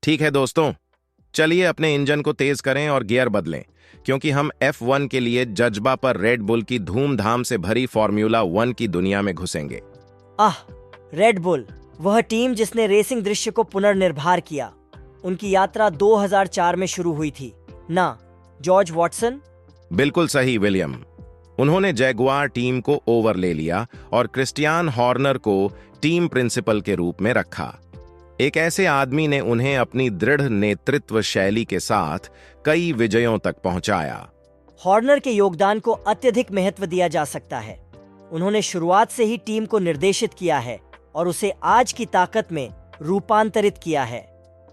ठीक है दोस्तों, चलिए अपने इंजन को तेज करें और गियर बदलें, क्योंकि हम F1 के लिए जज्बा पर रेड बुल की धूमधाम से भरी फॉर्मूला 1 की दुनिया में घुसेंगे। आह, रेड बुल, वह टीम जिसने रेसिंग दृश्य को पुनर्निर्माण किया। उनकी यात्रा 2004 में शुरू हुई थी ना, जॉर्ज वॉटसन? बिल्कुल सही विलियम। उन्होंने जैगुआर टीम को ओवर ले लिया और क्रिस्टियान हॉर्नर को टीम प्रिंसिपल के रूप में रखा। एक ऐसे आदमी ने उन्हें अपनी दृढ़ नेतृत्व शैली के साथ कई विजयों तक पहुंचाया। हॉर्नर के योगदान को अत्यधिक महत्व दिया जा सकता है। उन्होंने शुरुआत से ही टीम को निर्देशित किया है और उसे आज की ताकत में रूपांतरित किया है।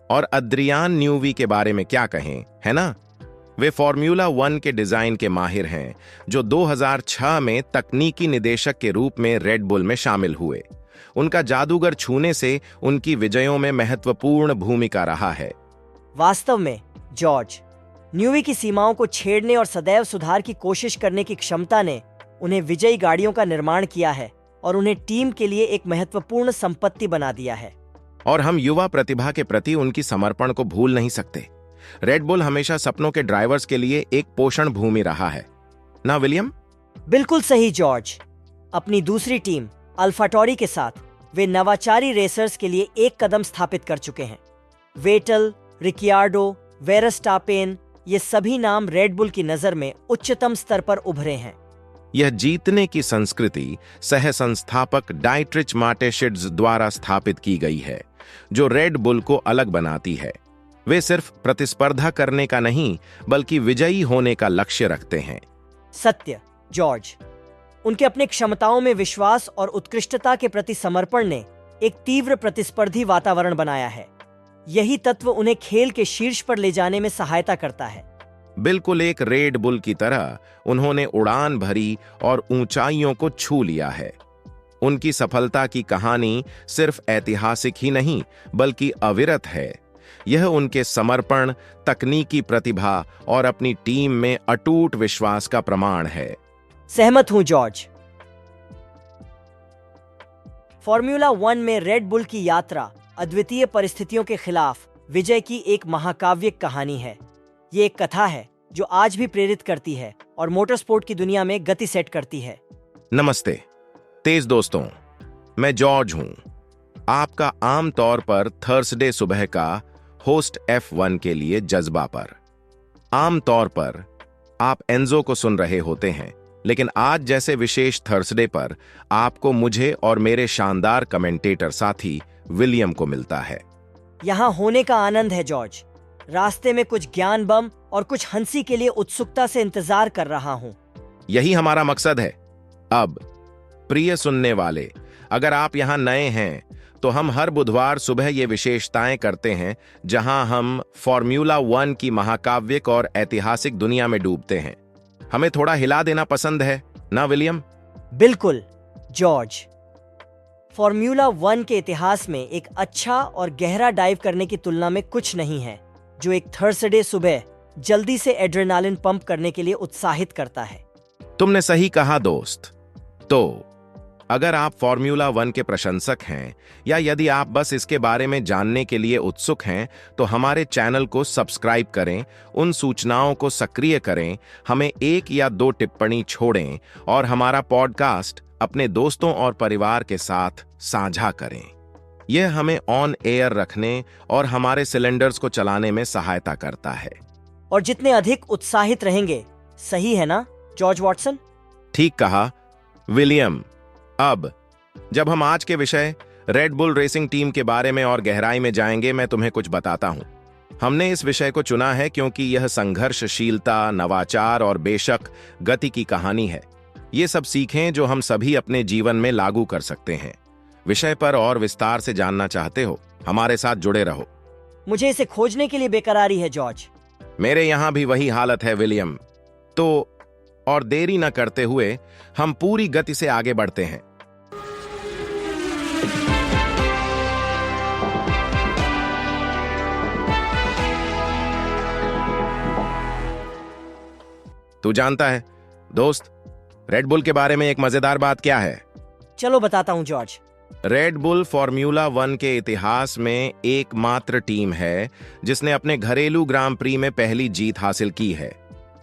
और अद्रियान न्यूवी के बारे में क्या कहें, है ना? वे फॉर्मूला 1 के डिजाइन के माहिर हैं, जो 2006 में तकनीकी निदेशक के रूप में रेड बुल में शामिल हुए। उनका जादूगर छूने से उनकी विजयों में महत्वपूर्ण भूमिका रहा है। वास्तव में जॉर्ज, न्यूवी की सीमाओं को छेड़ने और सदैव सुधार की कोशिश करने की क्षमता ने उन्हें विजयी गाड़ियों का निर्माण किया है और उन्हें टीम के लिए एक महत्वपूर्ण संपत्ति बना दिया है। और हम युवा प्रतिभा के प्रति उनकी समर्पण को भूल नहीं सकते। रेड बुल हमेशा सपनों के ड्राइवर्स के लिए एक पोषण भूमि रहा है ना विलियम? बिल्कुल सही जॉर्ज। अपनी दूसरी टीम अल्फाटोरी के साथ वे नवाचारी रेसर्स के लिए एक कदम स्थापित कर चुके हैं। वेटल, रिकियार्डो, वेरस्टापेन, ये सभी नाम रेड बुल की नजर में उच्चतम स्तर पर उभरे हैं। यह जीतने की संस्कृति सह संस्थापक डाइट्रिच मार्टेशिट्ज द्वारा स्थापित की गई है, जो रेड बुल को अलग बनाती है। वे सिर्फ प्रतिस्पर्धा करने का नहीं, बल्कि विजयी होने का लक्ष्य रखते हैं। सत्य जॉर्ज। उनके अपने क्षमताओं में विश्वास और उत्कृष्टता के प्रति समर्पण ने एक तीव्र प्रतिस्पर्धी वातावरण बनाया है। यही तत्व उन्हें खेल के शीर्ष पर ले जाने में सहायता करता है। बिल्कुल एक रेड बुल की तरह उन्होंने उड़ान भरी और ऊंचाइयों को छू लिया है। उनकी सफलता की कहानी सिर्फ ऐतिहासिक ही नहीं, बल्कि अविरत है। यह उनके समर्पण, तकनीकी प्रतिभा और अपनी टीम में अटूट विश्वास का प्रमाण है। सहमत हूं जॉर्ज। फॉर्मूला 1 में रेड बुल की यात्रा अद्वितीय परिस्थितियों के खिलाफ विजय की एक महाकाव्यिक कहानी है। ये एक कथा है जो आज भी प्रेरित करती है और मोटरस्पोर्ट की दुनिया में गति सेट करती है। नमस्ते तेज दोस्तों, मैं जॉर्ज हूं, आपका आमतौर पर थर्सडे सुबह का होस्ट F1 के लिए जज्बा पर। आमतौर पर आप एंजो को सुन रहे होते हैं, लेकिन आज जैसे विशेष थर्सडे पर आपको मुझे और मेरे शानदार कमेंटेटर साथी विलियम को मिलता है। यहां होने का आनंद है जॉर्ज। रास्ते में कुछ ज्ञान बम और कुछ हंसी के लिए उत्सुकता से इंतजार कर रहा हूं। यही हमारा मकसद है। अब प्रिय सुनने वाले, अगर आप यहां नए हैं तो हम हर बुधवार सुबह ये विशेषताएं करते हैं, जहां हम फॉर्मूला 1 की महाकाव्यिक और ऐतिहासिक दुनिया में डूबते हैं। हमें थोड़ा हिला देना पसंद है ना विलियम? बिल्कुल जॉर्ज। फॉर्मूला 1 के इतिहास में एक अच्छा और गहरा डाइव करने की तुलना में कुछ नहीं है, जो एक थर्सडे सुबह जल्दी से एड्रेनालिन पंप करने के लिए उत्साहित करता है। तुमने सही कहा दोस्त। तो अगर आप फॉर्मूला 1 के प्रशंसक हैं, या यदि आप बस इसके बारे में जानने के लिए उत्सुक हैं, तो हमारे चैनल को सब्सक्राइब करें, उन सूचनाओं को सक्रिय करें, हमें 1 या 2 टिप्पणी छोड़ें और हमारा पॉडकास्ट अपने दोस्तों और परिवार के साथ साझा करें। यह हमें ऑन एयर रखने और हमारे सिलेंडर्स को चलाने में सहायता करता है। और जितने अधिक उत्साहित रहेंगे, सही है ना जॉर्ज वॉटसन? ठीक कहा विलियम। अब जब हम आज के विषय रेड बुल रेसिंग टीम के बारे में और गहराई में जाएंगे, मैं तुम्हें कुछ बताता हूं। हमने इस विषय को चुना है क्योंकि यह संघर्षशीलता, नवाचार और बेशक गति की कहानी है। ये सब सीखें जो हम सभी अपने जीवन में लागू कर सकते हैं। विषय पर और विस्तार से जानना चाहते हो? हमारे साथ जुड़े रहो। मुझे इसे खोजने के लिए बेकरारी है जॉर्ज। मेरे यहां भी वही हालत है विलियम। तो और देरी न करते हुए हम पूरी गति से आगे बढ़ते हैं। तू जानता है दोस्त, रेड बुल के बारे में एक मजेदार बात क्या है? चलो बताता हूं George. Red bull formula one के इतिहास में एकमात्र टीम है जिसने अपने घरेलू ग्रां प्री में पहली जीत हासिल की है।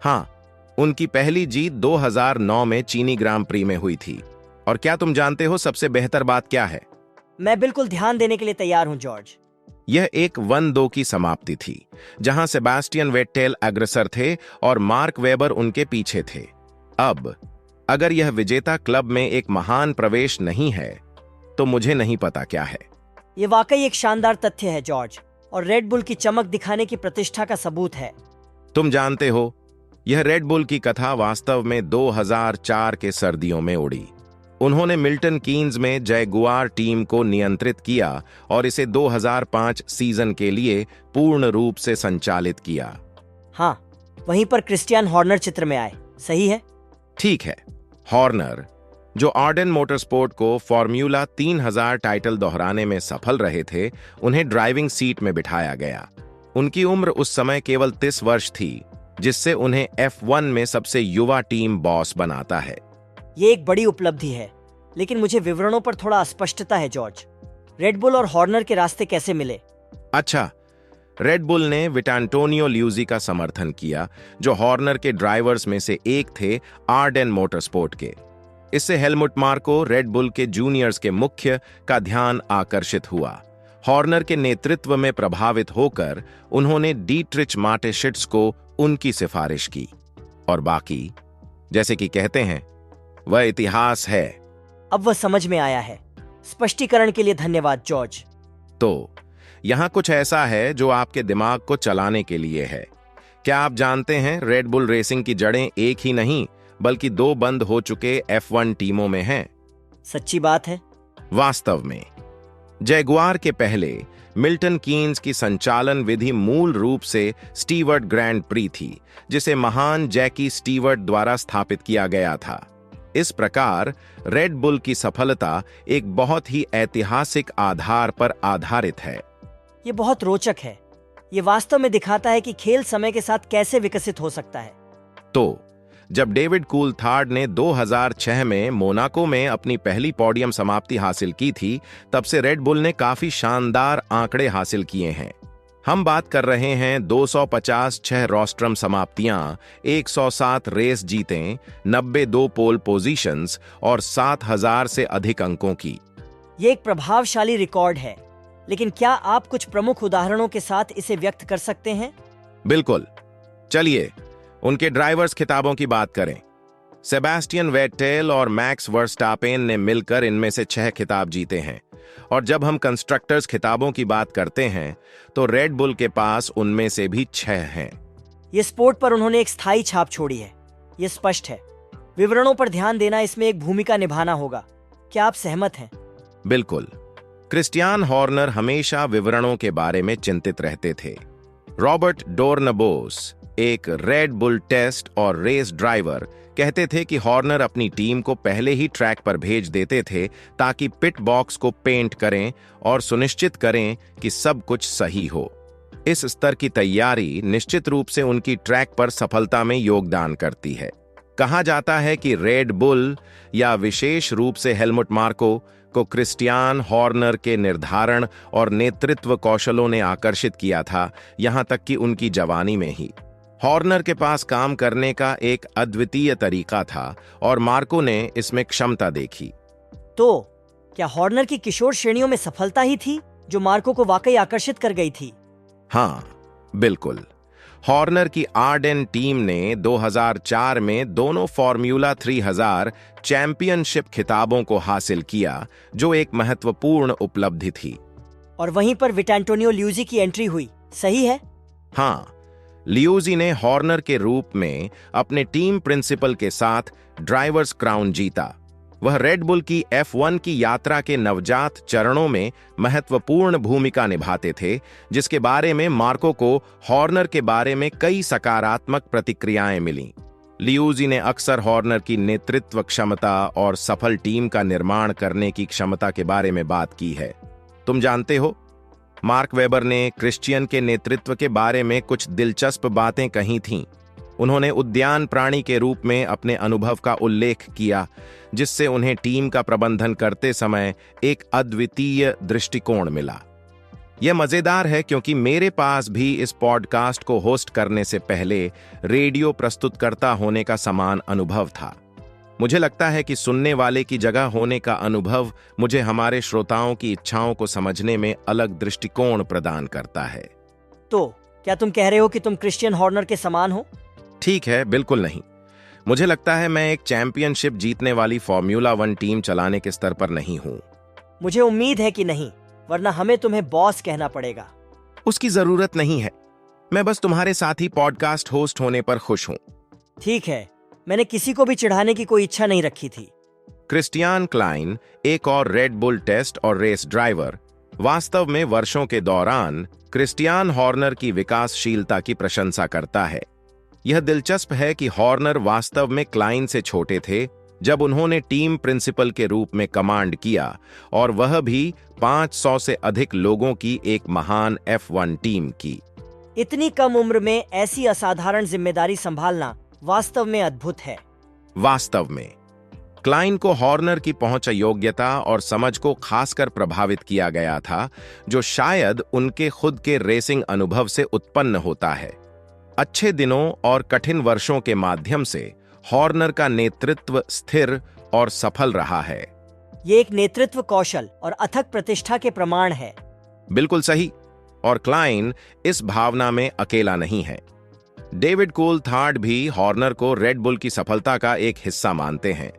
हाँ, उनकी पहली जीत 2009 में चीनी ग्रां प्री में हुई थी। और क्या तुम जानते हो सबसे बेहतर बात क्या है? मैं बिल्कुल ध्यान देने के लिए तैयार हूं जॉर्ज। यह एक 1-2 की समाप्ति थी, जहां सेबास्टियन वेटेल अग्रसर थे और मार्क वेबर उनके पीछे थे। अब अगर यह विजेता क्लब में एक महान प्रवेश नहीं है तो मुझे नहीं पता क्या है। यह वाकई एक शानदार तथ्य है जॉर्ज, और रेड बुल की चमक दिखाने की प्रतिष्ठा का सबूत है। तुम जानते हो, यह रेड बुल की कथा वास्तव में 2004 के सर्दियों में उड़ी। उन्होंने मिल्टन कीन्स में जैगुआर टीम को नियंत्रित किया और इसे 2005 सीजन के लिए पूर्ण रूप से संचालित किया। हाँ, वहीं पर क्रिस्टियान हॉर्नर चित्र में आए, सही है? ठीक है। हॉर्नर, जो आर्डेन मोटरस्पोर्ट को फॉर्म्यूला 3000 टाइटल दोहराने में सफल रहे थे, उन्हें ड्राइविंग सीट में बिठाया गया। उनकी उम्र उस समय केवल 30 वर्ष थी, जिससे उन्हें F1 में सबसे युवा टीम बॉस बनाता है। ये एक बड़ी उपलब्धि है, लेकिन मुझे विवरणों पर थोड़ा अस्पष्टता है जॉर्ज। रेड बुल और हॉर्नर के रास्ते कैसे मिले? अच्छा, रेड बुल ने विटांटोनियो ल्यूजी का समर्थन किया, जो हॉर्नर के ड्राइवर्स में से एक थे आर्डेन मोटरस्पोर्ट के। इससे हेलमुट मार्को, रेड बुल के जूनियर्स के मुख्य, का ध्यान आकर्षित हुआ। हॉर्नर के नेतृत्व में प्रभावित होकर उन्होंने डीट्रिच माटेशिट्स को उनकी सिफारिश की, और बाकी, जैसे कि कहते हैं, वह इतिहास है। अब वह समझ में आया है। स्पष्टीकरण के लिए धन्यवाद जॉर्ज। तो यहां कुछ ऐसा है जो आपके दिमाग को चलाने के लिए है। क्या आप जानते हैं, रेड बुल रेसिंग की जड़ें एक ही नहीं बल्कि 2 बंद हो चुके F1 टीमों में हैं। सच्ची बात है? वास्तव में जैगुआर के पहले मिल्टन कीन्स की संचालन विधि मूल रूप से स्टीवर्ट ग्रैंड प्री थी, जिसे महान जैकी स्टीवर्ट द्वारा स्थापित किया गया था। इस प्रकार रेड बुल की सफलता एक बहुत ही ऐतिहासिक आधार पर आधारित है। ये बहुत रोचक है। ये वास्तव में दिखाता है कि खेल समय के साथ कैसे विकसित हो सकता है। तो जब डेविड कूलथार्ड ने 2006 में मोनाको में अपनी पहली पोडियम समाप्ति हासिल की थी, तब से रेड बुल ने काफी शानदार आंकड़े हासिल किए हैं। हम बात कर रहे हैं 256 रोस्ट्रम समाप्तियां, 107 रेस जीतें, 92 पोल पोजीशंस और 7000 से अधिक अंकों की। ये एक प्रभावशाली रिकॉर्ड है, लेकिन क्या आप कुछ प्रमुख उदाहरणों के साथ इसे व्यक्त कर सकते हैं? बिल्कुल। चलिए उनके ड्राइवर्स खिताबों की बात करें। सेबास्टियन वेटेल और मैक्स वर्स्टापेन ने मिलकर इनमें से 6 खिताब जीते हैं, और जब हम कंस्ट्रक्टर्स खिताबों की बात करते हैं तो रेड बुल के पास उनमें से भी 6 हैं। ये स्पोर्ट पर उन्होंने एक स्थायी छाप छोड़ी है, ये स्पष्ट है। विवरणों पर ध्यान देना इसमें एक भूमिका निभाना होगा। क्या आप सहमत हैं? बिल्कुल। क्रिस्टियान हॉर्नर हमेशा विवरणों के बारे में चिंतित रहते थे। रॉबर्ट डोर्नबोस, एक रेड बुल टेस्ट और रेस ड्राइवर, कहते थे कि हॉर्नर अपनी टीम को पहले ही ट्रैक पर भेज देते थे ताकि पिट बॉक्स को पेंट करें और सुनिश्चित करें कि सब कुछ सही हो। इस स्तर की तैयारी निश्चित रूप से उनकी ट्रैक पर सफलता में योगदान करती है। कहा जाता है कि रेड बुल, या विशेष रूप से हेलमुट मार्को, को क्रिस्टियान हॉर्नर के निर्धारण और नेतृत्व कौशलों ने आकर्षित किया था, यहां तक कि उनकी जवानी में ही। हॉर्नर के पास काम करने का एक अद्वितीय तरीका था और मार्को ने इसमें क्षमता देखी। तो क्या हॉर्नर की किशोर श्रेणियों में सफलता ही थी जो मार्को को वाकई आकर्षित कर गई थी? हाँ, बिल्कुल। हॉर्नर की आर्डेन टीम ने 2004 में दोनों फॉर्म्यूला 3000 चैंपियनशिप खिताबों को हासिल किया, जो एक महत्वपूर्ण उपलब्धि थी। और वहीं पर विटांटोनियो ल्यूजी की एंट्री हुई, सही है? हाँ, लियूजी ने हॉर्नर के रूप में अपने टीम प्रिंसिपल के साथ ड्राइवर्स क्राउन जीता। वह रेड बुल की F1 की यात्रा के नवजात चरणों में महत्वपूर्ण भूमिका निभाते थे, जिसके बारे में मार्को को हॉर्नर के बारे में कई सकारात्मक प्रतिक्रियाएं मिलीं। लियूजी ने अक्सर हॉर्नर की नेतृत्व क्षमता और सफल टीम का निर्माण करने की क्षमता के बारे में बात की है। तुम जानते हो, मार्क वेबर ने क्रिश्चियन के नेतृत्व के बारे में कुछ दिलचस्प बातें कही थीं। उन्होंने उद्यान प्राणी के रूप में अपने अनुभव का उल्लेख किया, जिससे उन्हें टीम का प्रबंधन करते समय एक अद्वितीय दृष्टिकोण मिला। यह मजेदार है क्योंकि मेरे पास भी इस पॉडकास्ट को होस्ट करने से पहले रेडियो प्रस्तुतकर्ता होने का समान अनुभव था। मुझे लगता है कि सुनने वाले की जगह होने का अनुभव मुझे हमारे श्रोताओं की इच्छाओं को समझने में अलग दृष्टिकोण प्रदान करता है। तो क्या तुम कह रहे हो कि तुम क्रिश्चियन हॉर्नर के समान हो? ठीक है, बिल्कुल नहीं। मुझे लगता है मैं एक चैंपियनशिप जीतने वाली फॉर्मूला 1 टीम चलाने के स्तर पर नहीं हूं। मुझे उम्मीद है कि नहीं, वरना हमें तुम्हें बॉस कहना पड़ेगा। उसकी जरूरत नहीं है। मैं बस तुम्हारे साथ ही पॉडकास्ट होस्ट होने पर खुश हूं। ठीक है, मैंने किसी को भी चिढ़ाने की कोई इच्छा नहीं रखी थी। क्रिस्टियान क्लाइन, एक और रेड बुल टेस्ट और रेस ड्राइवर, वास्तव में वर्षों के दौरान क्रिस्टियान हॉर्नर की विकासशीलता की प्रशंसा करता है। यह दिलचस्प है कि हॉर्नर वास्तव में क्लाइन से छोटे थे जब उन्होंने टीम प्रिंसिपल के रूप में कमांड किया, और वह भी 500 से अधिक लोगों की एक महान F1 टीम की। इतनी कम उम्र में ऐसी असाधारण जिम्मेदारी संभालना वास्तव में अद्भुत है। वास्तव में क्लाइन को हॉर्नर की पहुंच, योग्यता और समझ को खासकर प्रभावित किया गया था, जो शायद उनके खुद के रेसिंग अनुभव से उत्पन्न होता है। अच्छे दिनों और कठिन वर्षों के माध्यम से हॉर्नर का नेतृत्व स्थिर और सफल रहा है। ये एक नेतृत्व कौशल और अथक प्रतिष्ठा के प्रमाण है। बिल्कुल सही। और क्लाइन इस भावना में अकेला नहीं है। डेविड कूलथार्ड भी हॉर्नर को रेड बुल की सफलता का एक हिस्सा मानते हैं।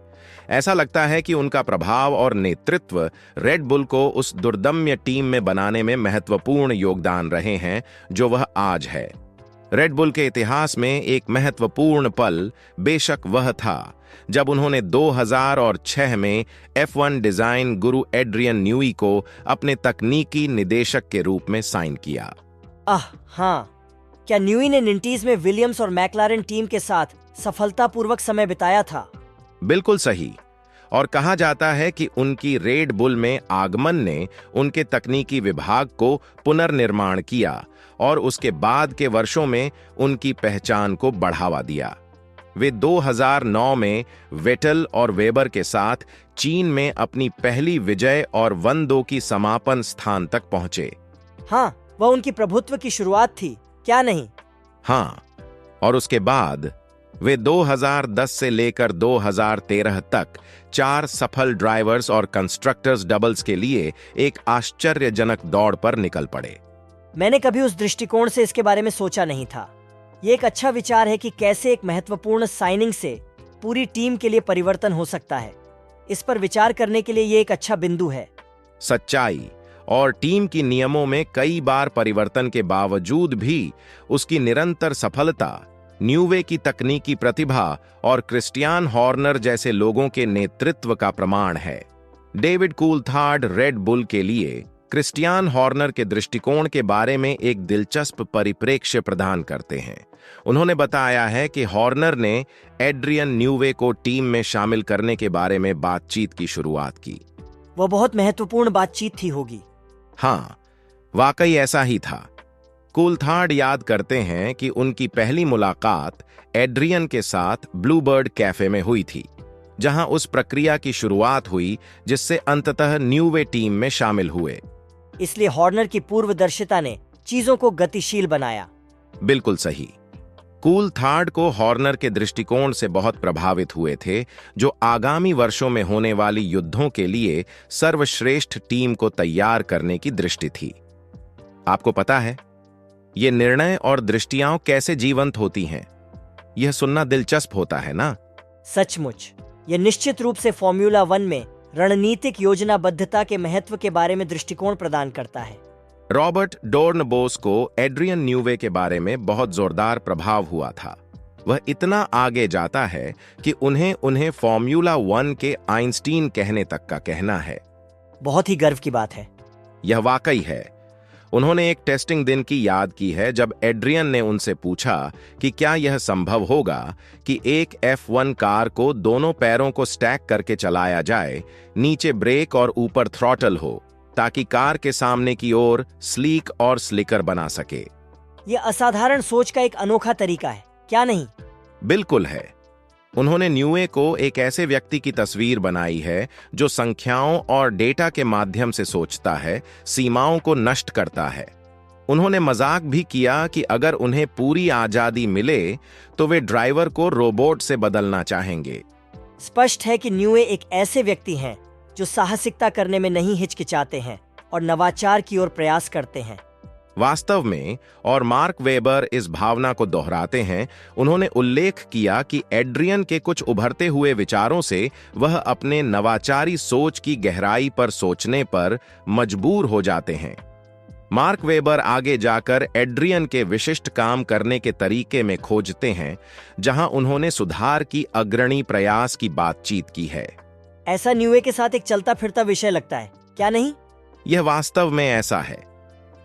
ऐसा लगता है कि उनका प्रभाव और नेतृत्व रेड बुल को उस दुर्दम्य टीम में बनाने में महत्वपूर्ण योगदान रहे हैं जो वह आज है। रेड बुल के इतिहास में एक महत्वपूर्ण पल बेशक वह था जब उन्होंने 2006 में F1 डिजाइन गुरु एड्रियन न्यूई को अपने तकनीकी निदेशक के रूप में साइन किया। हाँ, क्या न्यूई ने निंटीज में विलियम्स और मैक्लारेन टीम के साथ सफलतापूर्वक समय बिताया था? बिल्कुल सही। और कहा जाता है कि उनकी रेड बुल में आगमन ने उनके तकनीकी विभाग को पुनर्निर्माण किया और उसके बाद के वर्षों में उनकी पहचान को बढ़ावा दिया। वे 2009 में वेटल और वेबर के साथ चीन में अपनी पहली विजय और 1-2 की समापन स्थान तक पहुंचे। हाँ, वह उनकी प्रभुत्व की शुरुआत थी, क्या नहीं? हाँ, और उसके बाद वे 2010 से लेकर 2013 तक 4 सफल ड्राइवर्स और कंस्ट्रक्टर्स डबल्स के लिए एक आश्चर्यजनक दौड़ पर निकल पड़े। मैंने कभी उस दृष्टिकोण से इसके बारे में सोचा नहीं था। ये एक अच्छा विचार है कि कैसे एक महत्वपूर्ण साइनिंग से पूरी टीम के लिए परिवर्तन हो सकता है। इस पर विचार करने के लिए ये एक अच्छा बिंदु है। सच्चाई और टीम की नियमों में कई बार परिवर्तन के बावजूद भी उसकी निरंतर सफलता, न्यूवे की तकनीकी प्रतिभा और क्रिस्टियान हॉर्नर जैसे लोगों के नेतृत्व का प्रमाण है। डेविड कूलथार्ड रेड बुल के लिए क्रिस्टियान हॉर्नर के दृष्टिकोण के बारे में एक दिलचस्प परिप्रेक्ष्य प्रदान करते हैं। उन्होंने बताया है कि हॉर्नर ने एड्रियन न्यूवे को टीम में शामिल करने के बारे में बातचीत की शुरुआत की। वह बहुत महत्वपूर्ण बातचीत थी होगी। हाँ, वाकई ऐसा ही था। कूलथार्ड याद करते हैं कि उनकी पहली मुलाकात एड्रियन के साथ ब्लूबर्ड कैफे में हुई थी, जहां उस प्रक्रिया की शुरुआत हुई जिससे अंततः न्यूवे टीम में शामिल हुए। इसलिए हॉर्नर की पूर्वदर्शिता ने चीजों को गतिशील बनाया। बिल्कुल सही। कूलथार्ड को हॉर्नर के दृष्टिकोण से बहुत प्रभावित हुए थे, जो आगामी वर्षों में होने वाली युद्धों के लिए सर्वश्रेष्ठ टीम को तैयार करने की दृष्टि थी। आपको पता है, ये निर्णय और दृष्टियां कैसे जीवंत होती हैं? यह सुनना दिलचस्प होता है ना? सचमुच, यह निश्चित रूप से फॉर्मूला 1 में रणनीतिक योजनाबद्धता के महत्व के बारे में दृष्टिकोण प्रदान करता है। रॉबर्ट डोर्नबोस को एड्रियन न्यूवे के बारे में बहुत जोरदार प्रभाव हुआ था। वह इतना आगे जाता है कि उन्हें फॉर्मूला 1 के आइंस्टीन कहने तक का कहना है। बहुत ही गर्व की बात है। यह वाकई है। उन्होंने एक टेस्टिंग दिन की याद की है जब एड्रियन ने उनसे पूछा कि क्या यह संभव होगा कि एक F1 कार को दोनों पैरों को स्टैक करके चलाया जाए, नीचे ब्रेक और ऊपर थ्रॉटल हो, ताकि कार के सामने की ओर स्लीक और स्लिकर बना सके। यह असाधारण सोच का एक अनोखा तरीका है, क्या नहीं? बिल्कुल है। उन्होंने न्यूए को एक ऐसे व्यक्ति की तस्वीर बनाई है जो संख्याओं और डेटा के माध्यम से सोचता है, सीमाओं को नष्ट करता है। उन्होंने मजाक भी किया कि अगर उन्हें पूरी आजादी मिले तो वे ड्राइवर को रोबोट से बदलना चाहेंगे। स्पष्ट है कि न्यूए एक ऐसे व्यक्ति हैं जो साहसिकता करने में नहीं हिचकिचाते हैं और नवाचार की ओर प्रयास करते हैं। वास्तव में, और मार्क वेबर इस भावना को दोहराते हैं, उन्होंने उल्लेख किया कि एड्रियन के कुछ उभरते हुए विचारों से वह अपने नवाचारी सोच की गहराई पर सोचने पर मजबूर हो जाते हैं। मार्क वेबर आगे जाकर एड्रियन के विशिष्ट काम करने के तरीके में खोजते हैं, जहां उन्होंने सुधार की अग्रणी प्रयास की बातचीत की है। ऐसा न्यूए के साथ एक चलता फिरता विषय लगता है, क्या नहीं? यह वास्तव में ऐसा है।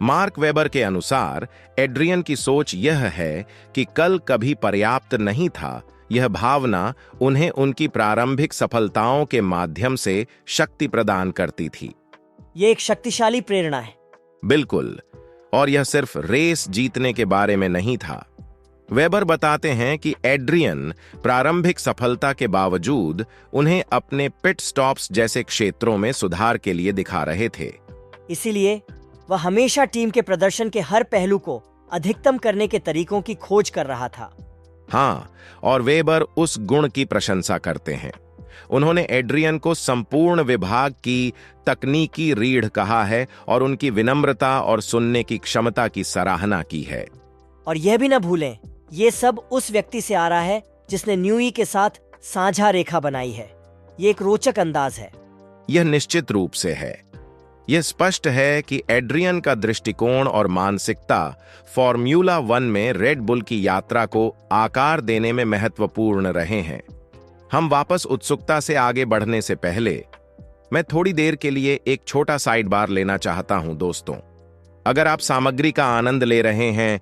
मार्क वेबर के अनुसार एड्रियन की सोच यह है कि कल कभी पर्याप्त नहीं था। यह भावना उन्हें उनकी प्रारंभिक सफलताओं के माध्यम से शक्ति प्रदान करती थी। यह एक शक्तिशाली प्रेरणा है। बिल्कुल, और यह सिर्फ रेस जीतने के बारे में नहीं था। वेबर बताते हैं कि एड्रियन प्रारंभिक सफलता के बावजूद उन्हें अपने पिट स्टॉप्स जैसे क्षेत्रों में सुधार के लिए दिखा रहे थे। इसीलिए वह हमेशा टीम के प्रदर्शन के हर पहलू को अधिकतम करने के तरीकों की खोज कर रहा था। हाँ, और वेबर उस गुण की प्रशंसा करते हैं। उन्होंने एड्रियन को संपूर्ण विभाग की तकनीकी रीढ़ कहा है और उनकी विनम्रता और सुनने की क्षमता की सराहना की है। और यह भी न भूलें, ये सब उस व्यक्ति से आ रहा है जिसने न्यूई के साथ साझा रेखा बनाई है। ये एक रोचक अंदाज है। यह निश्चित रूप से है। यह स्पष्ट है कि एड्रियन का दृष्टिकोण और मानसिकता फॉर्म्यूला 1 में रेड बुल की यात्रा को आकार देने में महत्वपूर्ण रहे हैं। हम वापस उत्सुकता से आगे बढ़ने से पहले मैं थोड़ी देर के लिए एक छोटा साइड बार लेना चाहता हूं। दोस्तों, अगर आप सामग्री का आनंद ले रहे हैं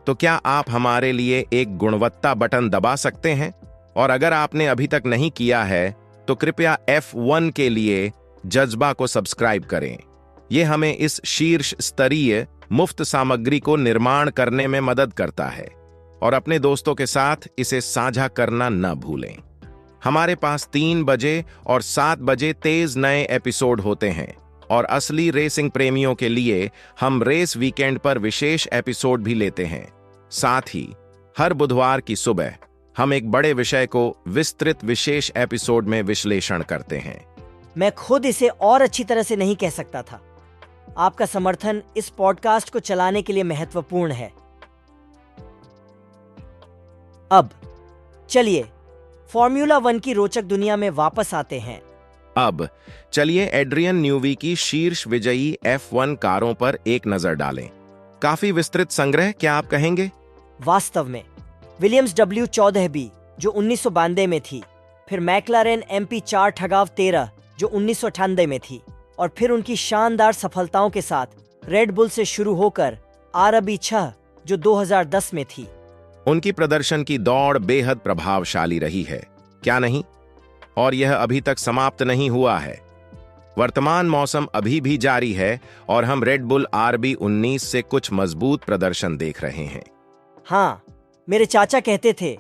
तो क्या आप हमारे लिए एक गुणवत्ता बटन दबा सकते हैं? और अगर आपने अभी तक नहीं किया है तो कृपया F1 के लिए जज्बा को सब्सक्राइब करें। यह हमें इस शीर्ष स्तरीय मुफ्त सामग्री को निर्माण करने में मदद करता है, और अपने दोस्तों के साथ इसे साझा करना न भूलें। हमारे पास 3 बजे और 7 बजे तेज नए एपिसोड होते हैं, और असली रेसिंग प्रेमियों के लिए हम रेस वीकेंड पर विशेष एपिसोड भी लेते हैं। साथ ही हर बुधवार की सुबह हम एक बड़े विषय को विस्तृत विशेष एपिसोड में विश्लेषण करते हैं। मैं खुद इसे और अच्छी तरह से नहीं कह सकता था। आपका समर्थन इस पॉडकास्ट को चलाने के लिए महत्वपूर्ण है। अब चलिए फॉर्मूला 1 की रोचक दुनिया में वापस आते हैं। अब चलिए एड्रियन न्यूवी की शीर्ष विजयी F1 कारों पर एक नजर डालें। काफी विस्तृत संग्रह, क्या आप कहेंगे? वास्तव में विलियम्स W14B जो 1992 में थी, फिर मैक्लारेन MP4 ठगाव 13 जो 1998 में थी, और फिर उनकी शानदार सफलताओं के साथ रेड बुल से शुरू होकर RB6 जो 2010 में थी। उनकी प्रदर्शन की दौड़ बेहद प्रभावशाली रही है, क्या नहीं? और यह अभी तक समाप्त नहीं हुआ है। वर्तमान मौसम अभी भी जारी है और हम रेड बुल RB19 से कुछ मजबूत प्रदर्शन देख रहे हैं। हाँ, मेरे चाचा कहते थे,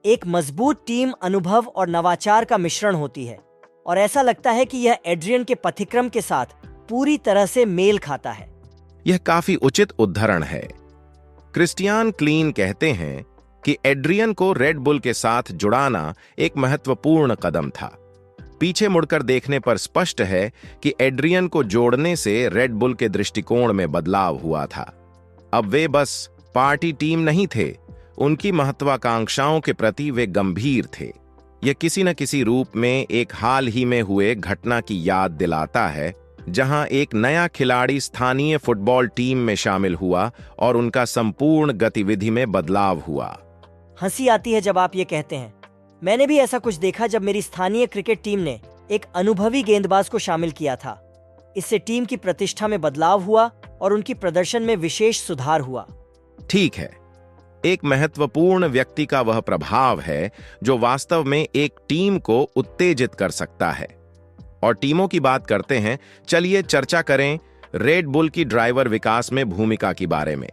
एक मजबूत टीम अनुभव और नवाचार का मिश्रण होती है, और ऐसा लगता है कि यह एड्रियन के पथिक्रम के साथ पूरी तरह से मेल खाता है। यह काफी उचित उद्धरण है। क्रिस्टियान क्लीन कहते हैं कि एड्रियन को रेड बुल के साथ जुड़ाना एक महत्वपूर्ण कदम था। पीछे मुड़कर देखने पर स्पष्ट है कि एड्रियन को जोड़ने से रेड बुल के दृष्टिकोण में बदलाव हुआ था। अब वे बस पार्टी टीम नहीं थे, उनकी महत्वाकांक्षाओं के प्रति वे गंभीर थे। यह किसी न किसी रूप में एक हाल ही में हुए घटना की याद दिलाता है, जहां एक नया खिलाड़ी स्थानीय फुटबॉल टीम में शामिल हुआ और उनका संपूर्ण गतिविधि में बदलाव हुआ। हंसी आती है जब आप ये कहते हैं। मैंने भी ऐसा कुछ देखा जब मेरी स्थानीय क्रिकेट टीम ने एक अनुभवी गेंदबाज को शामिल किया था। इससे टीम की प्रतिष्ठा में बदलाव हुआ और उनकी प्रदर्शन में विशेष सुधार हुआ। ठीक है, एक महत्वपूर्ण व्यक्ति का वह प्रभाव है जो वास्तव में एक टीम को उत्तेजित कर सकता है। और टीमों की बात करते हैं, चलिए चर्चा करें रेड बुल की ड्राइवर विकास में भूमिका के बारे में।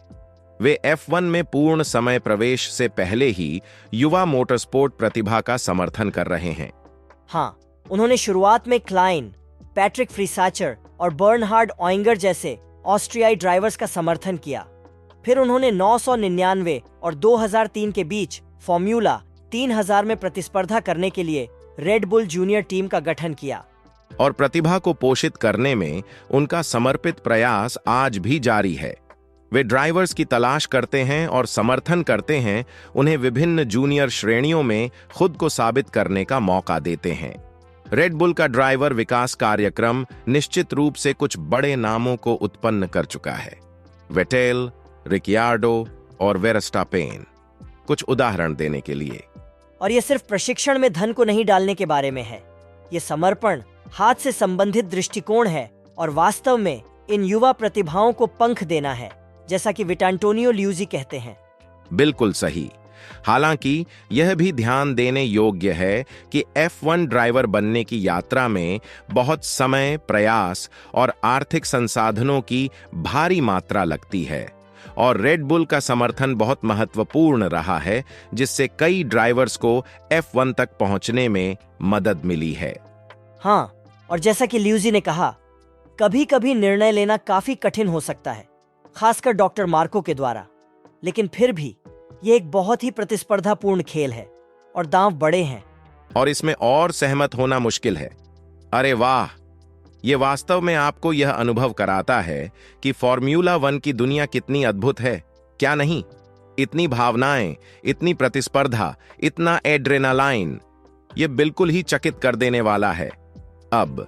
वे F1 में पूर्ण समय प्रवेश से पहले ही युवा मोटरस्पोर्ट प्रतिभा का समर्थन कर रहे हैं। हाँ, उन्होंने शुरुआत में क्लाइन, पैट्रिक फ्रीसाचर और बर्नहार्ड ऑइंगर जैसे ऑस्ट्रियाई ड्राइवर्स का समर्थन किया। फिर उन्होंने 999 और 2003 के बीच फॉर्म्यूला 3000 में प्रतिस्पर्धा करने के लिए रेड बुल जूनियर टीम का गठन किया। और प्रतिभा को पोषित करने में उनका समर्पित प्रयास आज भी जारी है। वे ड्राइवर्स की तलाश करते हैं और समर्थन करते हैं, उन्हें विभिन्न जूनियर श्रेणियों में खुद को साबित करने का मौका देते हैं। रेड बुल का ड्राइवर विकास कार्यक्रम निश्चित रूप से कुछ बड़े नामों को उत्पन्न कर चुका है। वेटेल, रिकियार्डो और वेरस्टापेन, कुछ उदाहरण देने के लिए। और ये सिर्फ प्रशिक्षण में धन को नहीं डालने के बारे में है। ये समर्पण, हाथ से संबंधित दृष्टिकोण है और वास्तव में इन युवा प्रतिभाओं को पंख देना है, जैसा कि विटांटोनियो ल्यूजी कहते हैं। बिल्कुल सही। हालांकि यह भी ध्यान देने योग्य है कि F1 ड्राइवर बनने की यात्रा में बहुत समय, प्रयास और आर्थिक संसाधनों की भारी मात्रा लगती है, और रेड बुल का समर्थन बहुत महत्वपूर्ण रहा है, जिससे कई ड्राइवर्स को F1 तक पहुंचने में मदद मिली है। हाँ, और जैसा कि ल्यूजी ने कहा, कभी कभी निर्णय लेना काफी कठिन हो सकता है, खासकर डॉक्टर मार्को के द्वारा, लेकिन फिर भी यह एक बहुत ही प्रतिस्पर्धापूर्ण खेल है और दांव बड़े हैं और इसमें और सहमत होना मुश्किल है। अरे वाह, ये वास्तव में आपको यह अनुभव कराता है कि फॉर्म्यूला 1 की दुनिया कितनी अद्भुत है, क्या नहीं? इतनी भावनाएं, इतनी प्रतिस्पर्धा, इतना एड्रेनालाइन, ये बिल्कुल ही चकित कर देने वाला है। अब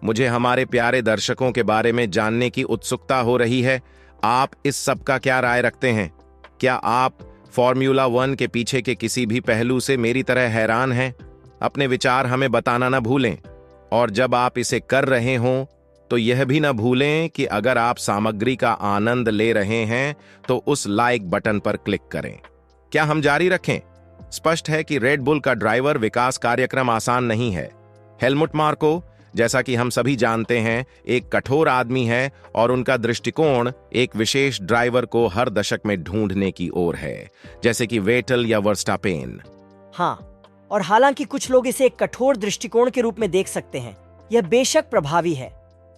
मुझे हमारे प्यारे दर्शकों के बारे में जानने की उत्सुकता हो रही है। आप इस सब का क्या राय रखते हैं? क्या आप फॉर्म्यूला 1 के पीछे के किसी भी पहलू से मेरी तरह हैरान हैं? अपने विचार हमें बताना न भूलें, और जब आप इसे कर रहे हों तो यह भी न भूलें कि अगर आप सामग्री का आनंद ले रहे हैं तो उस लाइक बटन पर क्लिक करें। क्या हम जारी रखें? स्पष्ट है कि रेड बुल का ड्राइवर विकास कार्यक्रम आसान नहीं है। हेलमुट मार्को, जैसा कि हम सभी जानते हैं, एक कठोर आदमी है और उनका दृष्टिकोण एक विशेष ड्राइवर को हर दशक में ढूंढने की ओर है, जैसे कि वेटल या वर्स्टापेन। हाँ, और हालांकि कुछ लोग इसे एक कठोर दृष्टिकोण के रूप में देख सकते हैं, यह बेशक प्रभावी है।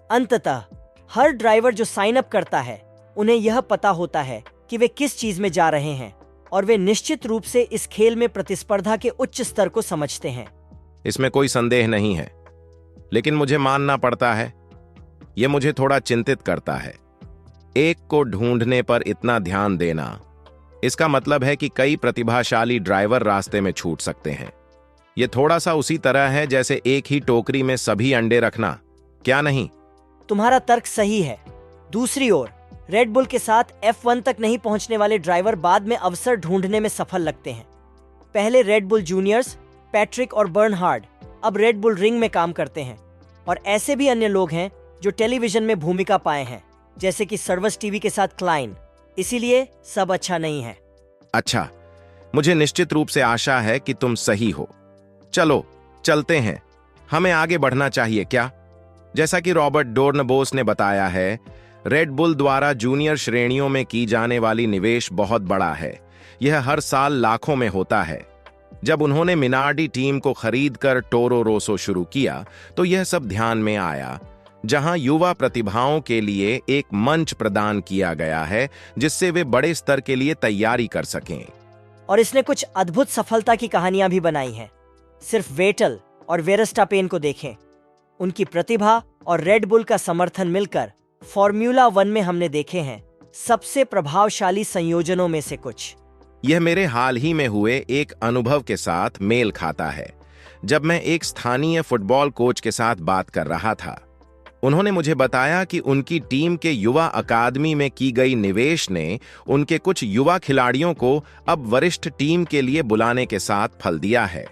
अंततः हर ड्राइवर जो साइन अप करता है, उन्हें यह पता होता है कि वे किस चीज में जा रहे हैं, और वे निश्चित रूप से इस खेल में प्रतिस्पर्धा के उच्च स्तर को समझते हैं। इसमें कोई संदेह नहीं है, लेकिन मुझे मानना पड़ता है, यह मुझे थोड़ा चिंतित करता है। एक को ढूंढने पर इतना ध्यान देना, इसका मतलब है कि कई प्रतिभाशाली ड्राइवर रास्ते में छूट सकते हैं। यह थोड़ा सा उसी तरह है जैसे एक ही टोकरी में सभी अंडे रखना, क्या नहीं? तुम्हारा तर्क सही है। दूसरी ओर, रेड बुल के साथ F1 तक नहीं पहुंचने वाले ड्राइवर बाद में अवसर ढूंढने में सफल लगते हैं। पहले रेड बुल जूनियर्स, पैट्रिक और बर्नहार्ड अब रेड बुल रिंग में काम करते हैं, और ऐसे भी अन्य लोग हैं जो टेलीविजन में भूमिका पाए हैं, जैसे कि सर्वस टीवी के साथ क्लाइन। इसीलिए सब अच्छा नहीं है। अच्छा, मुझे निश्चित रूप से आशा है कि तुम सही हो। चलो चलते हैं, हमें आगे बढ़ना चाहिए क्या? जैसा कि रॉबर्ट डोर्नबोस ने बताया है, रेड बुल द्वारा जूनियर श्रेणियों में की जाने वाली निवेश बहुत बड़ा है। यह हर साल लाखों में होता है। जब उन्होंने मिनार्डी टीम को खरीदकर टोरो रोसो शुरू किया तो यह सब ध्यान में आया, जहां युवा प्रतिभाओं के लिए एक मंच प्रदान किया गया है जिससे वे बड़े स्तर के लिए तैयारी कर सकें। और इसने कुछ अद्भुत सफलता की कहानियां भी बनाई हैं। सिर्फ वेटल और वेरस्टापेन को देखें। उनकी प्रतिभा और रेड बुल का समर्थन मिलकर फॉर्म्यूला 1 में हमने देखे हैं सबसे प्रभावशाली संयोजनों में से कुछ। यह मेरे हाल ही में हुए एक अनुभव के साथ मेल खाता है, जब मैं एक स्थानीय फुटबॉल कोच के साथ बात कर रहा था। उन्होंने मुझे बताया कि उनकी टीम के युवा अकादमी में की गई निवेश ने उनके कुछ युवा खिलाड़ियों को अब वरिष्ठ टीम के लिए बुलाने के साथ फल दिया है।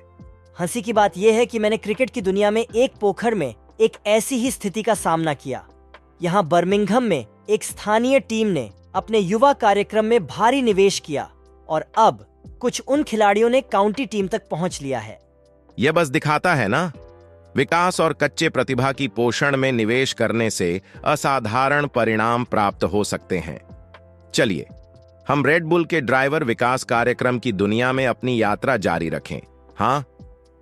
हंसी की बात यह है कि मैंने क्रिकेट की दुनिया में एक पोखर में एक ऐसी ही स्थिति का सामना किया। यहाँ बर्मिंघम में एक स्थानीय टीम ने अपने युवा कार्यक्रम में भारी निवेश किया, और अब कुछ उन खिलाड़ियों ने काउंटी टीम तक पहुंच लिया है। यह बस दिखाता है ना, विकास और कच्चे प्रतिभा की पोषण में निवेश करने से असाधारण परिणाम प्राप्त हो सकते हैं। चलिए हम रेड बुल के ड्राइवर विकास कार्यक्रम की दुनिया में अपनी यात्रा जारी रखें। हाँ,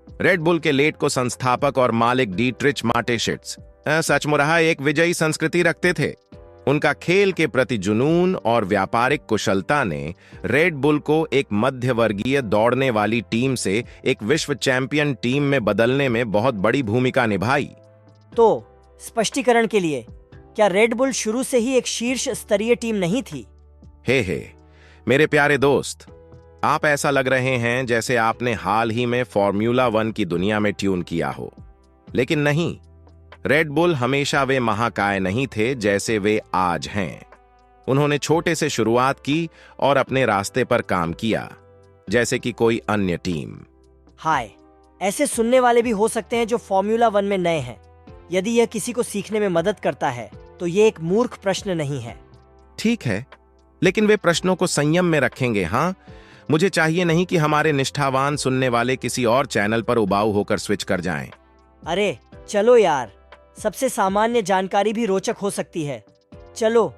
रेड बुल के लेट को संस्थापक और मालिक डीट्रिच माटेशिट्स सचमुरहा एक विजयी संस्कृति रखते थे। उनका खेल के प्रति जुनून और व्यापारिक कुशलता ने रेड बुल को एक मध्यवर्गीय दौड़ने वाली टीम से एक विश्व चैंपियन टीम में बदलने में बहुत बड़ी भूमिका निभाई। तो स्पष्टीकरण के लिए, क्या रेड बुल शुरू से ही एक शीर्ष स्तरीय टीम नहीं थी? हे मेरे प्यारे दोस्त, आप ऐसा लग रहे हैं जैसे आपने हाल ही में फॉर्मूला 1 की दुनिया में ट्यून किया हो, लेकिन नहीं। रेड बुल हमेशा वे महाकाय नहीं थे जैसे वे आज हैं। उन्होंने छोटे से शुरुआत की और अपने रास्ते पर काम किया, जैसे कि कोई अन्य टीम। हाय, ऐसे सुनने वाले भी हो सकते हैं जो फॉर्मूला 1 में नए हैं। यदि यह किसी को सीखने में मदद करता है तो ये एक मूर्ख प्रश्न नहीं है। ठीक है, लेकिन वे प्रश्नों को संयम में रखेंगे। हाँ, मुझे चाहिए नहीं कि हमारे निष्ठावान सुनने वाले किसी और चैनल पर उबाऊ होकर स्विच कर जाएं। अरे चलो यार, सबसे सामान्य जानकारी भी रोचक हो सकती है। चलो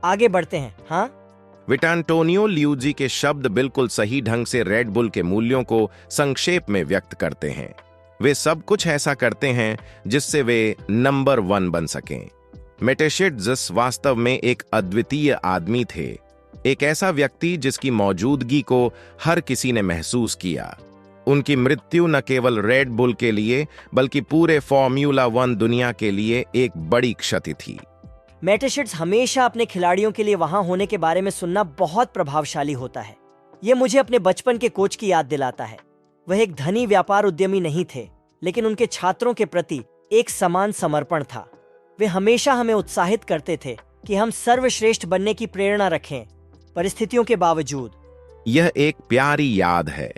आगे बढ़ते हैं। हाँ, विटांटोनियो लियूजी के शब्द बिल्कुल सही ढंग से रेड बुल के मूल्यों को संक्षेप में व्यक्त करते हैं। वे सब कुछ ऐसा करते हैं जिससे वे नंबर 1 बन सकें। मेटेशिट्स वास्तव में एक अद्वितीय आदमी थे, एक ऐसा व्यक्ति जिसकी मौजूदगी को हर किसी ने महसूस किया। उनकी मृत्यु न केवल रेड बुल के लिए बल्कि पूरे फॉर्मूला 1 दुनिया के लिए एक बड़ी क्षति थी। मेटेशिट्स हमेशा अपने खिलाड़ियों के लिए वहां होने के बारे में सुनना बहुत प्रभावशाली होता है। यह मुझे अपने बचपन के कोच की याद दिलाता है। वह एक धनी व्यापार उद्यमी नहीं थे, लेकिन उनके छात्रों के प्रति एक समान समर्पण था। वे हमेशा हमें उत्साहित करते थे कि हम सर्वश्रेष्ठ बनने की प्रेरणा रखें, परिस्थितियों के बावजूद। यह एक प्यारी याद है।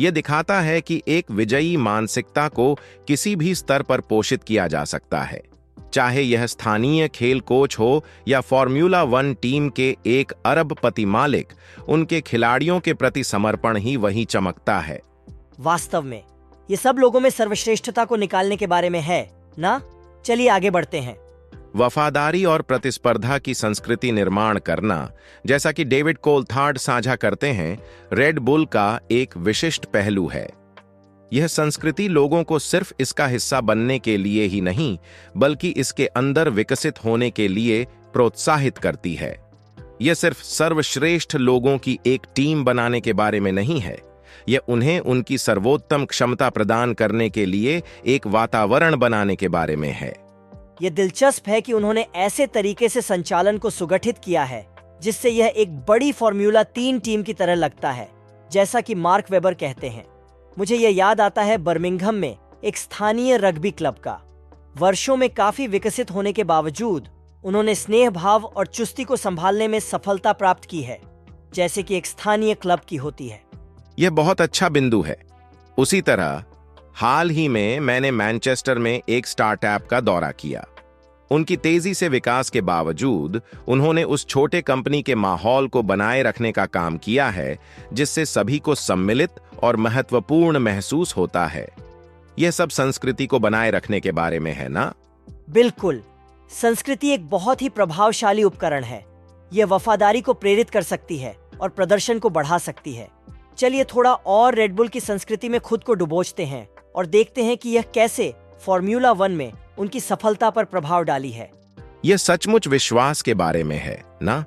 यह दिखाता है कि एक विजयी मानसिकता को किसी भी स्तर पर पोषित किया जा सकता है, चाहे यह स्थानीय खेल कोच हो या फॉर्मूला 1 टीम के एक अरबपति मालिक। उनके खिलाड़ियों के प्रति समर्पण ही वही चमकता है। वास्तव में ये सब लोगों में सर्वश्रेष्ठता को निकालने के बारे में है ना? चलिए आगे बढ़ते हैं। वफादारी और प्रतिस्पर्धा की संस्कृति निर्माण करना, जैसा कि डेविड कोल्थार्ड साझा करते हैं, रेड बुल का एक विशिष्ट पहलू है। यह संस्कृति लोगों को सिर्फ इसका हिस्सा बनने के लिए ही नहीं बल्कि इसके अंदर विकसित होने के लिए प्रोत्साहित करती है। यह सिर्फ सर्वश्रेष्ठ लोगों की एक टीम बनाने के बारे में नहीं है, यह उन्हें उनकी सर्वोत्तम क्षमता प्रदान करने के लिए एक वातावरण बनाने के बारे में है। यह दिलचस्प है कि उन्होंने ऐसे तरीके से संचालन को सुगठित किया है जिससे यह एक बड़ी फॉर्मूला 3 टीम की तरह लगता है, जैसा कि मार्क वेबर कहते हैं। मुझे यह याद आता है बर्मिंघम में एक स्थानीय रग्बी क्लब का। वर्षों में काफी विकसित होने के बावजूद उन्होंने स्नेह भाव और चुस्ती को संभालने में सफलता प्राप्त की है, जैसे कि एक स्थानीय क्लब की होती है। यह बहुत अच्छा बिंदु है। उसी तरह हाल ही में मैंने मैनचेस्टर में एक स्टार्टअप का दौरा किया। उनकी तेजी से विकास के बावजूद उन्होंने उस छोटे कंपनी के माहौल को बनाए रखने का काम किया है जिससे सभी को सम्मिलित और महत्वपूर्ण महसूस होता है। यह सब संस्कृति को बनाए रखने के बारे में है ना? बिल्कुल। संस्कृति एक बहुत ही प्रभावशाली उपकरण है। यह वफादारी को प्रेरित कर सकती है और प्रदर्शन को बढ़ा सकती है। चलिए थोड़ा और रेड बुल की संस्कृति में खुद को डुबोचते हैं और देखते हैं कि यह कैसे फॉर्मूला 1 में उनकी सफलता पर प्रभाव डाली है। यह सचमुच विश्वास के बारे में है ना?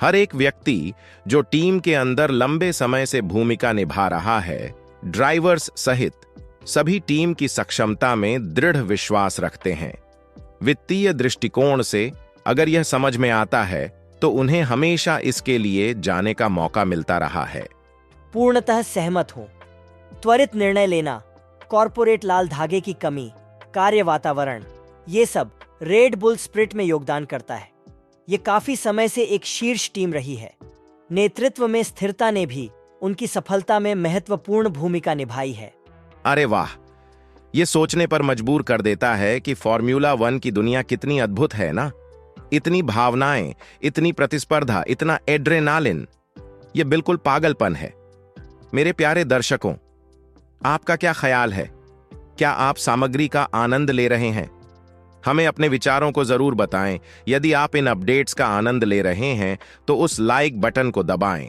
हर एक व्यक्ति जो टीम के अंदर लंबे समय से भूमिका निभा रहा है, ड्राइवर्स सहित सभी टीम की सक्षमता में दृढ़ विश्वास रखते हैं। वित्तीय दृष्टिकोण से अगर यह समझ में आता है तो उन्हें हमेशा इसके लिए जाने का मौका मिलता रहा है। पूर्णतः सहमत हूं। त्वरित निर्णय लेना, कॉर्पोरेट लाल धागे की कमी, कार्य वातावरण, ये सब रेड बुल स्प्रिट में योगदान करता है। ये काफी समय से एक शीर्ष टीम रही है। नेतृत्व में स्थिरता ने भी उनकी सफलता में महत्वपूर्ण भूमिका निभाई है। अरे वाह, ये सोचने पर मजबूर कर देता है कि फॉर्मूला 1 की दुनिया कितनी अद्भुत है ना? इतनी भावनाएं, इतनी प्रतिस्पर्धा, इतना एड्रेनालिन। ये बिल्कुल पागलपन है। मेरे प्यारे दर्शकों, आपका क्या ख्याल है? क्या आप सामग्री का आनंद ले रहे हैं? हमें अपने विचारों को जरूर बताएं। यदि आप इन अपडेट्स का आनंद ले रहे हैं तो उस लाइक बटन को दबाएं।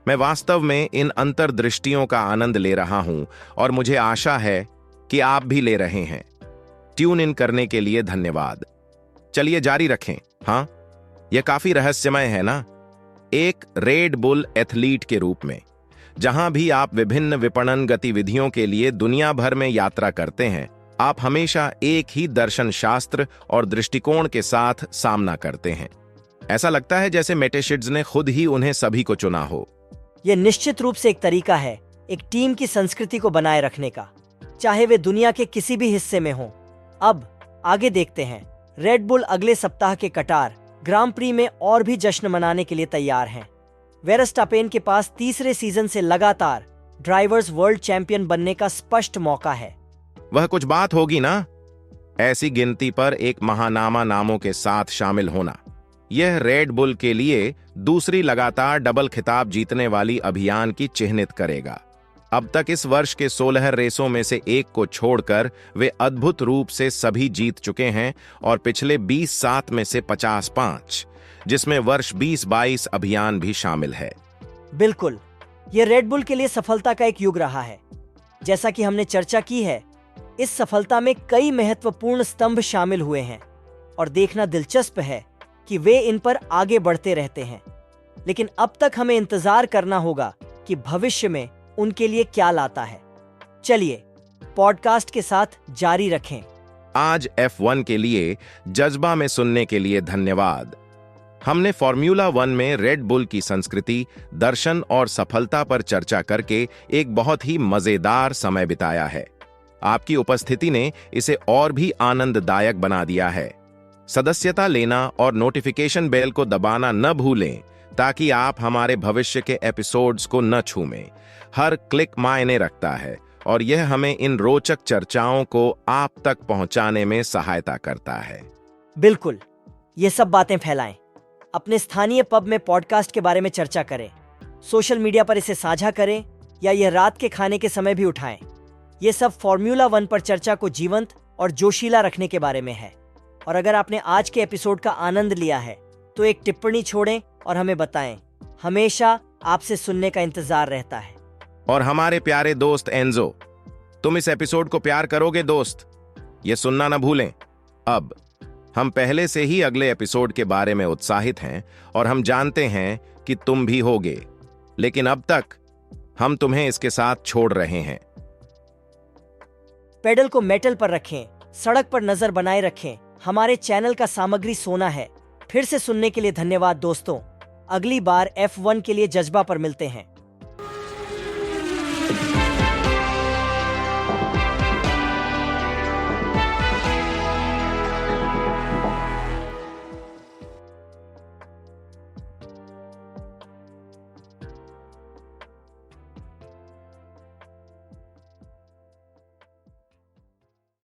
मैं वास्तव में इन अंतर्दृष्टियों का आनंद ले रहा हूं और मुझे आशा है कि आप भी ले रहे हैं। ट्यून इन करने के लिए धन्यवाद। चलिए जारी रखें। हाँ, यह काफी रहस्यमय है ना? एक रेड बुल एथलीट के रूप में, जहां भी आप विभिन्न विपणन गतिविधियों के लिए दुनिया भर में यात्रा करते हैं, आप हमेशा एक ही दर्शन शास्त्र और दृष्टिकोण के साथ सामना करते हैं। ऐसा लगता है जैसे मेटेशिड्स ने खुद ही उन्हें सभी को चुना हो। यह निश्चित रूप से एक तरीका है एक टीम की संस्कृति को बनाए रखने का, चाहे वे दुनिया के किसी भी हिस्से में हों। अब आगे देखते हैं। रेड बुल अगले सप्ताह के कटार ग्रां प्री में और भी जश्न मनाने के लिए तैयार हैं। वेरस्टापेन के पास तीसरे सीजन से लगातार ड्राइवर्स वर्ल्ड चैंपियन बनने का स्पष्ट मौका है। वह कुछ बात होगी ना? ऐसी गिनती पर एक महानामा नामों के साथ शामिल होना। यह रेड बुल के लिए दूसरी लगातार डबल खिताब जीतने वाली अभियान की चिह्नित करेगा। अब तक इस वर्ष के 16 रेसों में से एक को छोड़कर वे अद्भुत रूप से सभी जीत चुके हैं और पिछले 20 में से 55, जिसमें वर्ष 2022 अभियान भी शामिल है। बिल्कुल, यह रेड बुल के लिए सफलता का एक युग रहा है। जैसा कि हमने चर्चा की है, इस सफलता में कई महत्वपूर्ण स्तंभ शामिल हुए हैं और देखना दिलचस्प है कि वे इन पर आगे बढ़ते रहते हैं। लेकिन अब तक हमें इंतजार करना होगा कि भविष्य में उनके लिए क्या लाता है। चलिए पॉडकास्ट के साथ जारी रखें। आज F1 के लिए जज्बा में सुनने के लिए धन्यवाद। हमने फॉर्मूला 1 में रेड बुल की संस्कृति, दर्शन और सफलता पर चर्चा करके एक बहुत ही मजेदार समय बिताया है। आपकी उपस्थिति ने इसे और भी आनंददायक बना दिया है। सदस्यता लेना और नोटिफिकेशन बेल को दबाना न भूलें ताकि आप हमारे भविष्य के एपिसोड्स को न छूमें। हर क्लिक मायने रखता है और यह हमें इन रोचक चर्चाओं को आप तक पहुंचाने में सहायता करता है। बिल्कुल, ये सब बातें फैलाएं। अपने स्थानीय पब में पॉडकास्ट के बारे में चर्चा करें, सोशल मीडिया पर इसे साझा करें या यह रात के खाने के समय भी उठाएं। ये सब फॉर्मूला 1 पर चर्चा को जीवंत और जोशीला रखने के बारे में है। और अगर आपने आज के एपिसोड का आनंद लिया है तो एक टिप्पणी छोड़ें और हमें बताएं। हमेशा आपसे सुनने का इंतजार रहता है। और हमारे प्यारे दोस्त एंजो, तुम इस एपिसोड को प्यार करोगे दोस्त, ये सुनना न भूलें। अब हम पहले से ही अगले एपिसोड के बारे में उत्साहित हैं और हम जानते हैं कि तुम भी होगे, लेकिन अब तक हम तुम्हें इसके साथ छोड़ रहे हैं। पेडल को मेटल पर रखें, सड़क पर नजर बनाए रखें। हमारे चैनल का सामग्री सोना है। फिर से सुनने के लिए धन्यवाद दोस्तों। अगली बार F1 के लिए जज्बा पर मिलते हैं।